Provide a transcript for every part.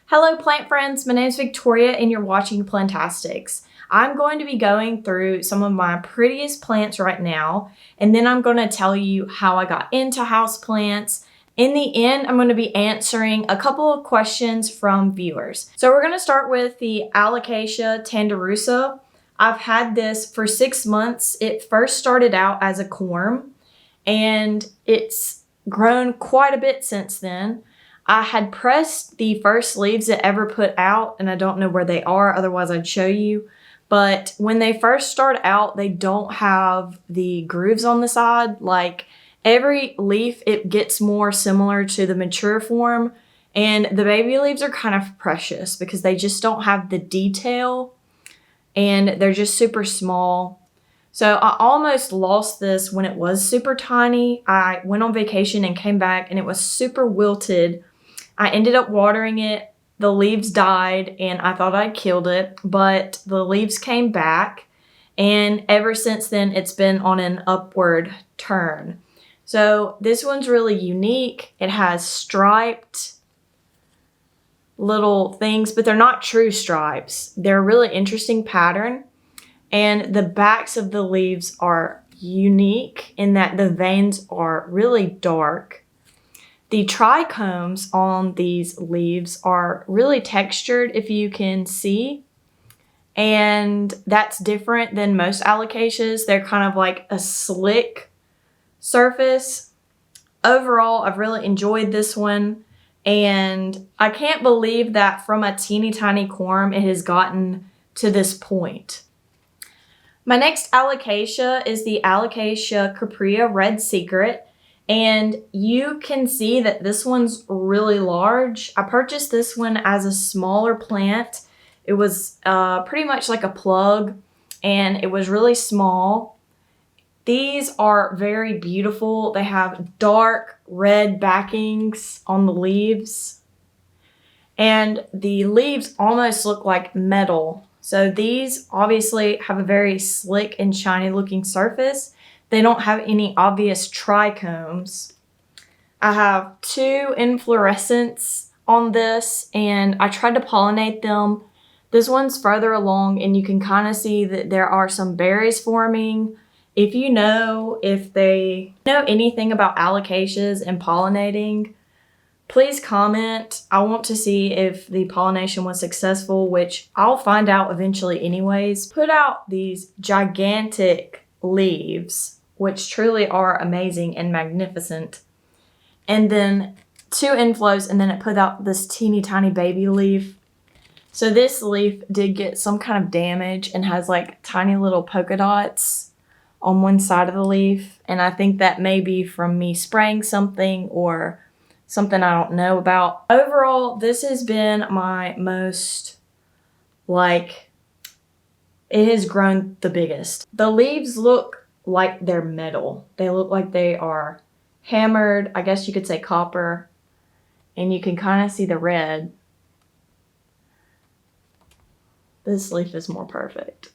Hello plant friends, my name is Victoria and you're watching Plantastics. I'm going to be going through some of my prettiest plants right now, and then I'm going to tell you how I got into houseplants. In the end, I'm going to be answering a couple of questions from viewers. So we're going to start with the Alocasia tanderusa. I've had this for 6 months. It first started out as a corm and it's grown quite a bit since then. I had pressed the first leaves it ever put out, and I don't know where they are, otherwise I'd show you. But when they first start out, they don't have the grooves on the side. Like every leaf, it gets more similar to the mature form, and the baby leaves are kind of precious because they just don't have the detail and they're just super small. So I almost lost this when it was super tiny. I went on vacation and came back and it was super wilted. I ended up watering it, the leaves died, and I thought I'd killed it, but the leaves came back, and ever since then, it's been on an upward turn. So this one's really unique. It has striped little things, but they're not true stripes. They're a really interesting pattern, and the backs of the leaves are unique in that the veins are really dark. The trichomes on these leaves are really textured, if you can see, and that's different than most alocasias. They're kind of like a slick surface. Overall, I've really enjoyed this one, and I can't believe that from a teeny tiny corm it has gotten to this point. My next alocasia is the Alocasia caprea Red Secret. And you can see that this one's really large. I purchased this one as a smaller plant. It was pretty much like a plug, and it was really small. These are very beautiful. They have dark red backings on the leaves, and the leaves almost look like metal. So these obviously have a very slick and shiny looking surface. They don't have any obvious trichomes. I have 2 inflorescents on this, and I tried to pollinate them. This one's further along, and you can kind of see that there are some berries forming. If you know anything about alocasias and pollinating, please comment. I want to see if the pollination was successful, which I'll find out eventually anyways. Put out these gigantic leaves, which truly are amazing and magnificent, and then 2 inflows, and then it put out this teeny tiny baby leaf. So this leaf did get some kind of damage and has like tiny little polka dots on one side of the leaf, and I think that may be from me spraying something or something I don't know about. Overall, this has been my most, it has grown the biggest. The leaves look like they're metal. They look like they are hammered, I guess you could say copper, and you can kind of see the red. This leaf is more perfect.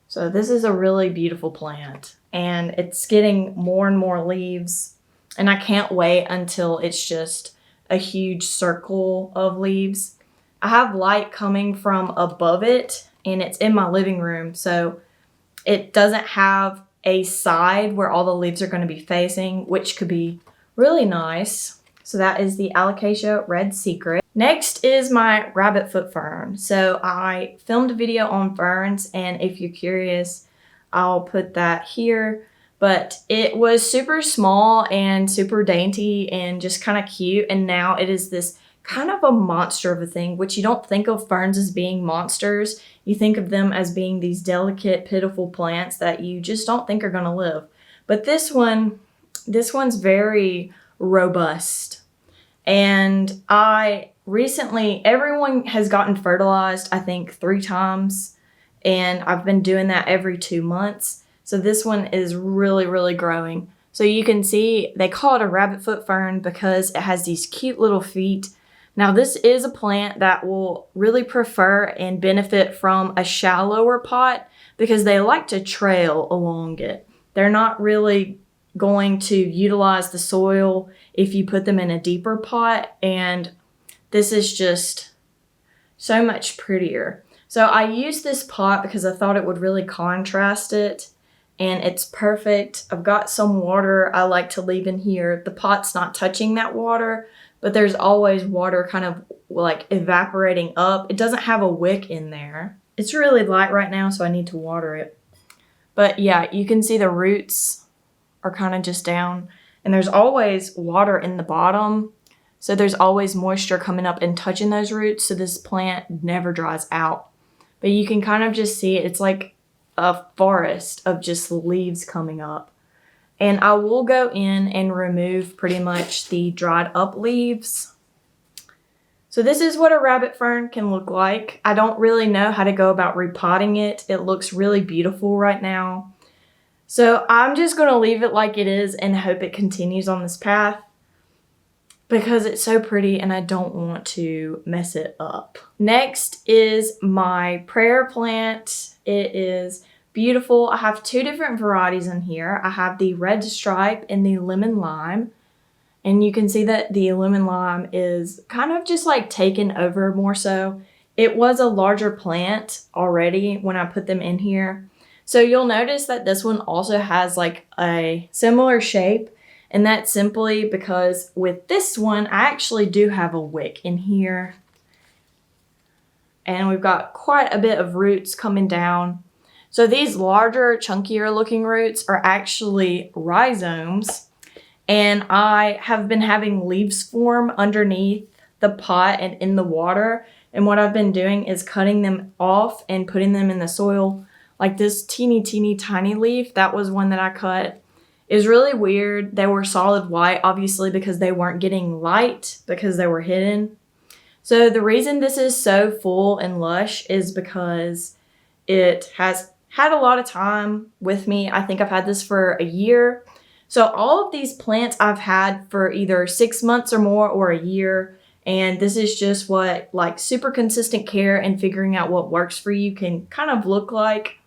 So this is a really beautiful plant, and it's getting more and more leaves, and I can't wait until it's just a huge circle of leaves. I have light coming from above it, and it's in my living room, so it doesn't have a side where all the leaves are going to be facing, which could be really nice. So that is the Alocasia Red Secret. Next is my rabbit foot fern. So I filmed a video on ferns, and if you're curious, I'll put that here. But it was super small and super dainty and just kind of cute, and now it is this kind of a monster of a thing, which you don't think of ferns as being monsters. You think of them as being these delicate, pitiful plants that you just don't think are going to live. But this one's very robust. And everyone has gotten fertilized, I think 3 times, and I've been doing that every 2 months. So this one is really, really growing. So you can see they call it a rabbit foot fern because it has these cute little feet. Now this is a plant that will really prefer and benefit from a shallower pot because they like to trail along it. They're not really going to utilize the soil if you put them in a deeper pot, and this is just so much prettier. So I used this pot because I thought it would really contrast it, and it's perfect. I've got some water I like to leave in here. The pot's not touching that water, but there's always water kind of like evaporating up. It doesn't have a wick in there. It's really light right now, so I need to water it. But yeah, you can see the roots are kind of just down, and there's always water in the bottom. So there's always moisture coming up and touching those roots, so this plant never dries out. But you can kind of just see it's like a forest of just leaves coming up. And I will go in and remove pretty much the dried up leaves. So this is what a rabbit fern can look like. I don't really know how to go about repotting it. It looks really beautiful right now. So I'm just going to leave it like it is and hope it continues on this path because it's so pretty and I don't want to mess it up. Next is my prayer plant. It is beautiful. I have two different varieties in here. I have the red stripe and the lemon lime. And you can see that the lemon lime is kind of just like taken over more so. It was a larger plant already when I put them in here. So you'll notice that this one also has like a similar shape. And that's simply because with this one, I actually do have a wick in here. And we've got quite a bit of roots coming down. So these larger, chunkier looking roots are actually rhizomes. And I have been having leaves form underneath the pot and in the water. And what I've been doing is cutting them off and putting them in the soil. Like this teeny tiny leaf, that was one that I cut. It was really weird. They were solid white, obviously, because they weren't getting light because they were hidden. So the reason this is so full and lush is because it has had a lot of time with me. I think I've had this for a year. So all of these plants I've had for either 6 months or more or a year. And this is just what like super consistent care and figuring out what works for you can kind of look like.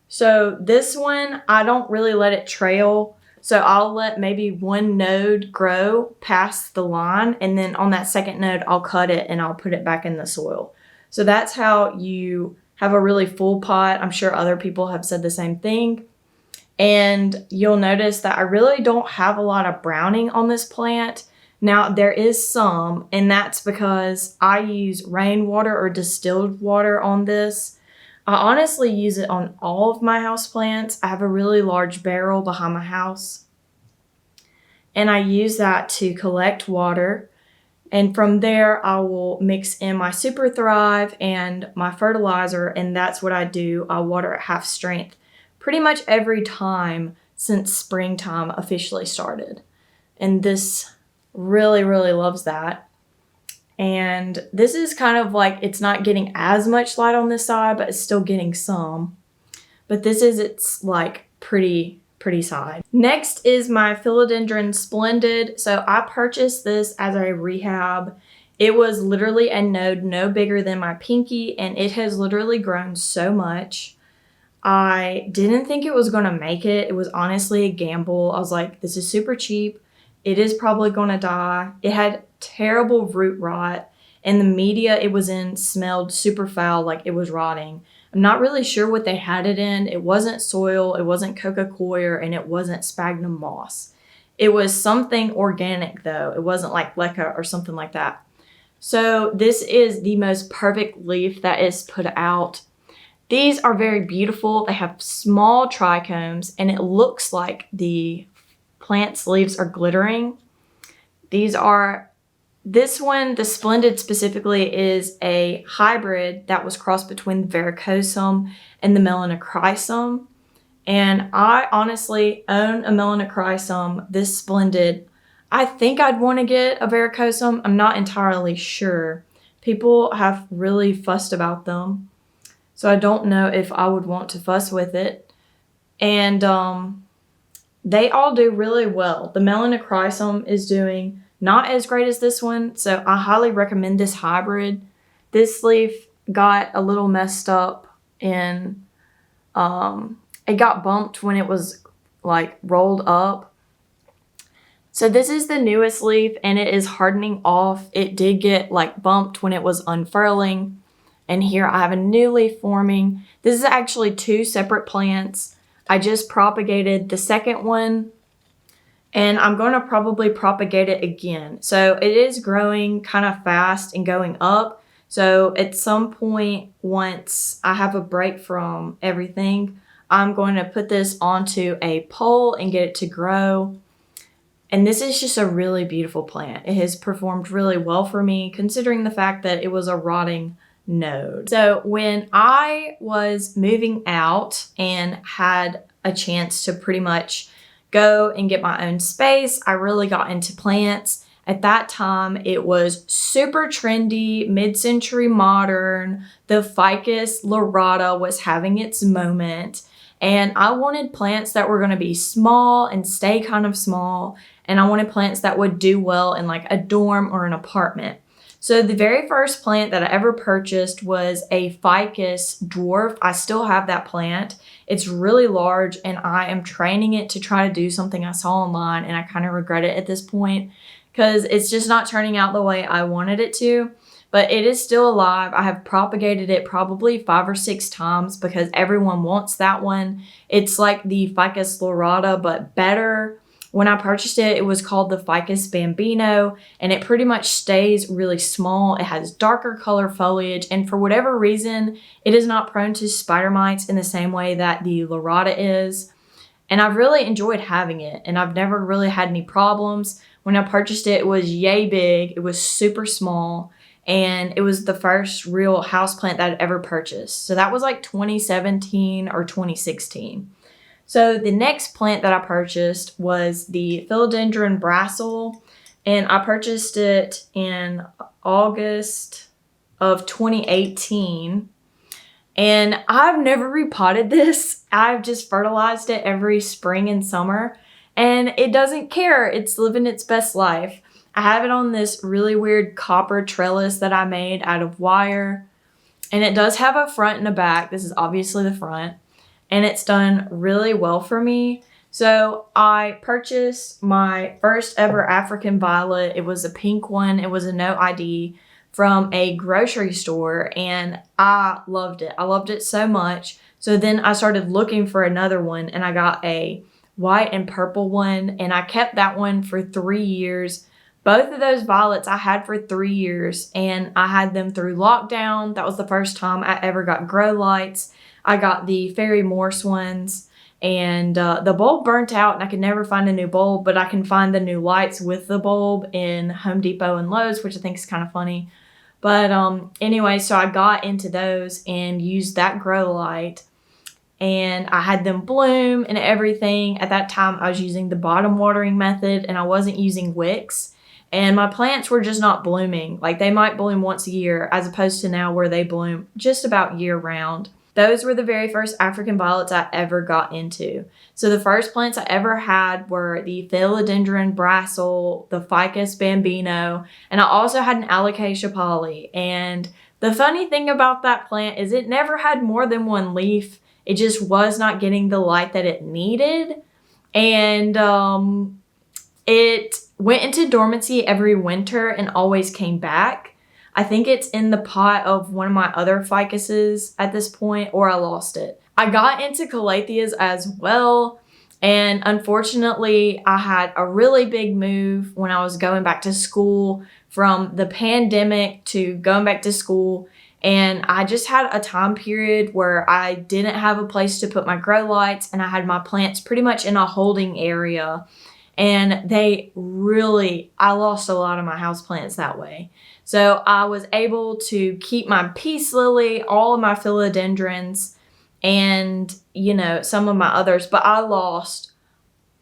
So this one, I don't really let it trail. So I'll let maybe one node grow past the line. And then on that second node, I'll cut it and I'll put it back in the soil. So that's how you have a really full pot. I'm sure other people have said the same thing. And you'll notice that I really don't have a lot of browning on this plant. Now there is some, and that's because I use rainwater or distilled water on this. I honestly use it on all of my houseplants. I have a really large barrel behind my house, and I use that to collect water. And from there, I will mix in my Super Thrive and my fertilizer, and that's what I do. I water at half strength pretty much every time since springtime officially started. And this really loves that. And this is kind of like, it's not getting as much light on this side, but it's still getting some. But this is its like pretty side. Next is my Philodendron Splendid. So I purchased this as a rehab. It was literally a node no bigger than my pinky, and it has literally grown so much. I didn't think it was going to make it. It was honestly a gamble. I was like, this is super cheap. It is probably going to die. It had terrible root rot, and the media it was in smelled super foul, like it was rotting. I'm not really sure what they had it in. It wasn't soil, it wasn't coca coir, and it wasn't sphagnum moss. It was something organic though. It wasn't like leca or something like that. So this is the most perfect leaf that is put out. These are very beautiful. They have small trichomes, and it looks like the plant's leaves are glittering. This one, the Splendid specifically, is a hybrid that was crossed between the Verrucosum and the Melanochrysum. And I honestly own a Melanochrysum. This Splendid, I think I'd want to get a Verrucosum. I'm not entirely sure. People have really fussed about them, so I don't know if I would want to fuss with it. And they all do really well. The Melanochrysum is doing not as great as this one, so I highly recommend this hybrid. This leaf got a little messed up and it got bumped when it was like rolled up. So this is the newest leaf and it is hardening off. It did get like bumped when it was unfurling. And here I have a new leaf forming. This is actually 2 separate plants. I just propagated the second one and I'm going to probably propagate it again. So it is growing kind of fast and going up. So at some point, once I have a break from everything, I'm going to put this onto a pole and get it to grow. And this is just a really beautiful plant. It has performed really well for me considering the fact that it was a rotting node. So when I was moving out and had a chance to pretty much go and get my own space, I really got into plants. At that time, it was super trendy, mid-century modern. The ficus lyrata was having its moment. And I wanted plants that were going to be small and stay kind of small. And I wanted plants that would do well in like a dorm or an apartment. So the very first plant that I ever purchased was a ficus dwarf. I still have that plant. It's really large and I am training it to try to do something I saw online, and I kind of regret it at this point because it's just not turning out the way I wanted it to. But it is still alive. I have propagated it probably 5 or 6 times because everyone wants that one. It's like the ficus lyrata, but better. When I purchased it, it was called the ficus bambino, and it pretty much stays really small. It has darker color foliage, and for whatever reason, it is not prone to spider mites in the same way that the lyrata is. And I've really enjoyed having it, and I've never really had any problems. When I purchased it, it was yay big. It was super small, and it was the first real houseplant that I'd ever purchased. So that was like 2017 or 2016. So the next plant that I purchased was the philodendron brassel, and I purchased it in August of 2018. And I've never repotted this. I've just fertilized it every spring and summer, and it doesn't care. It's living its best life. I have it on this really weird copper trellis that I made out of wire, and it does have a front and a back. This is obviously the front. And it's done really well for me. So I purchased my first ever African violet. It was a pink one. It was a no ID from a grocery store, and I loved it. I loved it so much. So then I started looking for another one, and I got a white and purple one, and I kept that one for 3 years. Both of those violets I had for 3 years, and I had them through lockdown. That was the first time I ever got grow lights. I got the Fairy Morse ones, and the bulb burnt out and I could never find a new bulb, but I can find the new lights with the bulb in Home Depot and Lowe's, which I think is kind of funny. But anyway, so I got into those and used that grow light, and I had them bloom and everything. At that time, I was using the bottom watering method and I wasn't using wicks. And my plants were just not blooming. Like they might bloom once a year as opposed to now where they bloom just about year round. Those were the very first African violets I ever got into. So the first plants I ever had were the philodendron brassel, the ficus bambino, and I also had an alocasia poly. And the funny thing about that plant is it never had more than one leaf. It just was not getting the light that it needed. And it went into dormancy every winter and always came back. I think it's in the pot of one of my other ficuses at this point, or I lost it. I got into calatheas as well, and unfortunately, I had a really big move when I was going back to school from the pandemic to going back to school, and I just had a time period where I didn't have a place to put my grow lights, and I had my plants pretty much in a holding area, and I lost a lot of my houseplants that way. So I was able to keep my peace lily, all of my philodendrons, and, some of my others. But I lost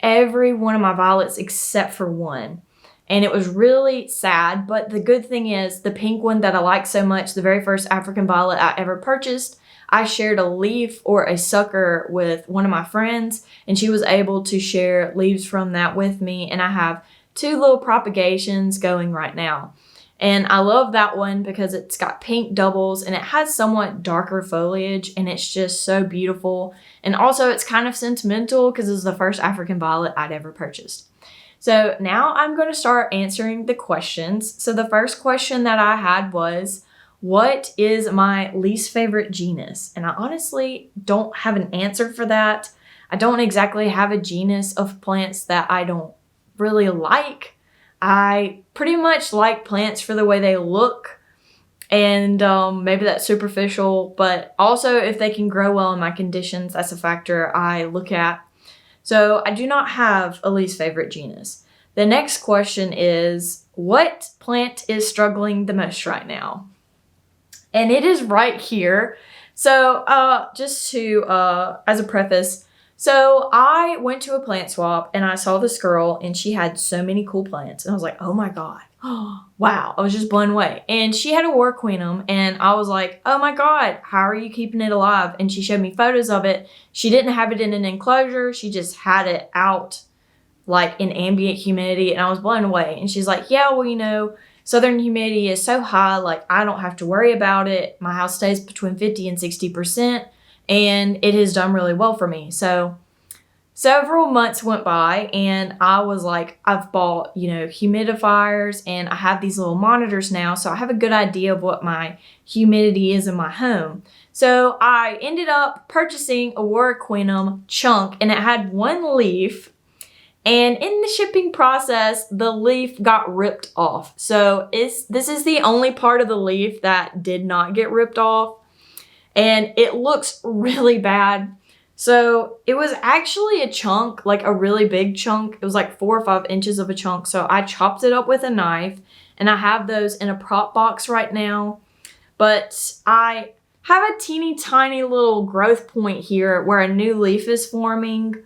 every one of my violets except for one. And it was really sad. But the good thing is the pink one that I like so much, the very first African violet I ever purchased, I shared a leaf or a sucker with one of my friends, and she was able to share leaves from that with me. And I have 2 little propagations going right now. And I love that one because it's got pink doubles and it has somewhat darker foliage, and it's just so beautiful. And also it's kind of sentimental because it was the first African violet I'd ever purchased. So now I'm going to start answering the questions. So the first question that I had was, what is my least favorite genus? And I honestly don't have an answer for that. I don't exactly have a genus of plants that I don't really like. I pretty much like plants for the way they look, and maybe that's superficial, but also if they can grow well in my conditions, that's a factor I look at. So I do not have a least favorite genus. The next question is, what plant is struggling the most right now? And it is right here. So just to, as a preface, so I went to a plant swap and I saw this girl and she had so many cool plants. And I was like, oh my God. Wow. I was just blown away. And she had a warquinum and I was like, oh my God, how are you keeping it alive? And she showed me photos of it. She didn't have it in an enclosure. She just had it out like in ambient humidity. And I was blown away. And she's like, yeah, well, you know, southern humidity is so high, like I don't have to worry about it. My house stays between 50 and 60%, and it has done really well for me. So several months went by and I was like, I've bought, you know, humidifiers and I have these little monitors now. So I have a good idea of what my humidity is in my home. So I ended up purchasing a warquinum chunk and it had one leaf. And in the shipping process, the leaf got ripped off. So this is the only part of the leaf that did not get ripped off. And it looks really bad. So it was actually a chunk, like a really big chunk. It was like 4 or 5 inches of a chunk. So I chopped it up with a knife and I have those in a prop box right now. But I have a teeny tiny little growth point here where a new leaf is forming.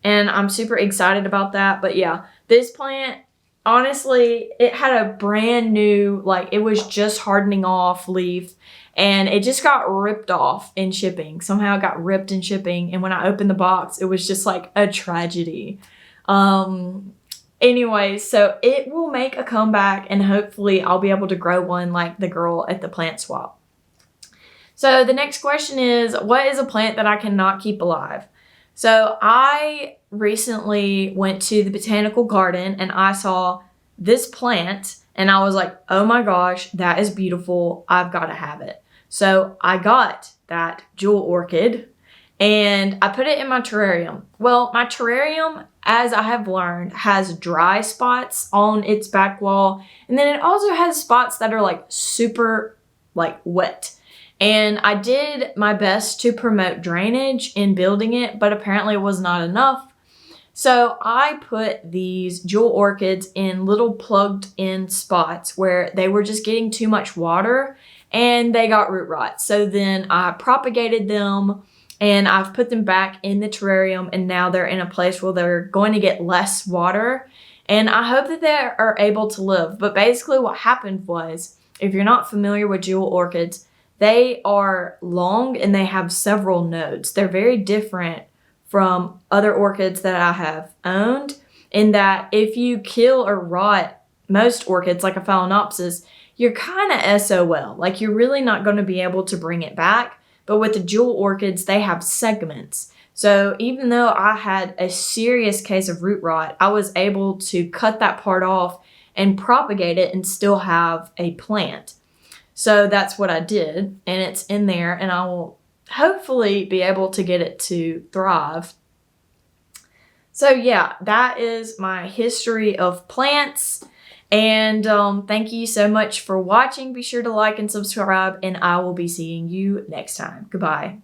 And I'm super excited about that. But yeah, this plant, honestly, it had a brand new, like it was just hardening off leaf. And it just got ripped off in shipping. Somehow it got ripped in shipping. And when I opened the box, it was just like a tragedy. Anyway, so it will make a comeback and hopefully I'll be able to grow one like the girl at the plant swap. So the next question is, what is a plant that I cannot keep alive? So I recently went to the botanical garden and I saw this plant and I was like, oh my gosh, that is beautiful. I've got to have it. So I got that jewel orchid and I put it in my terrarium. Well, my terrarium, as I have learned, has dry spots on its back wall. And then it also has spots that are like super like wet. And I did my best to promote drainage in building it, but apparently it was not enough. So I put these jewel orchids in little plugged in spots where they were just getting too much water and they got root rot. So then I propagated them and I've put them back in the terrarium and now they're in a place where they're going to get less water. And I hope that they are able to live. But basically what happened was, if you're not familiar with jewel orchids, they are long and they have several nodes. They're very different from other orchids that I have owned in that if you kill or rot most orchids like a phalaenopsis, you're kind of SOL. Like you're really not going to be able to bring it back. But with the jewel orchids, they have segments. So even though I had a serious case of root rot, I was able to cut that part off and propagate it and still have a plant. So that's what I did, and it's in there, and I will hopefully be able to get it to thrive. So yeah, that is my history of plants, and thank you so much for watching. Be sure to like and subscribe, and I will be seeing you next time. Goodbye.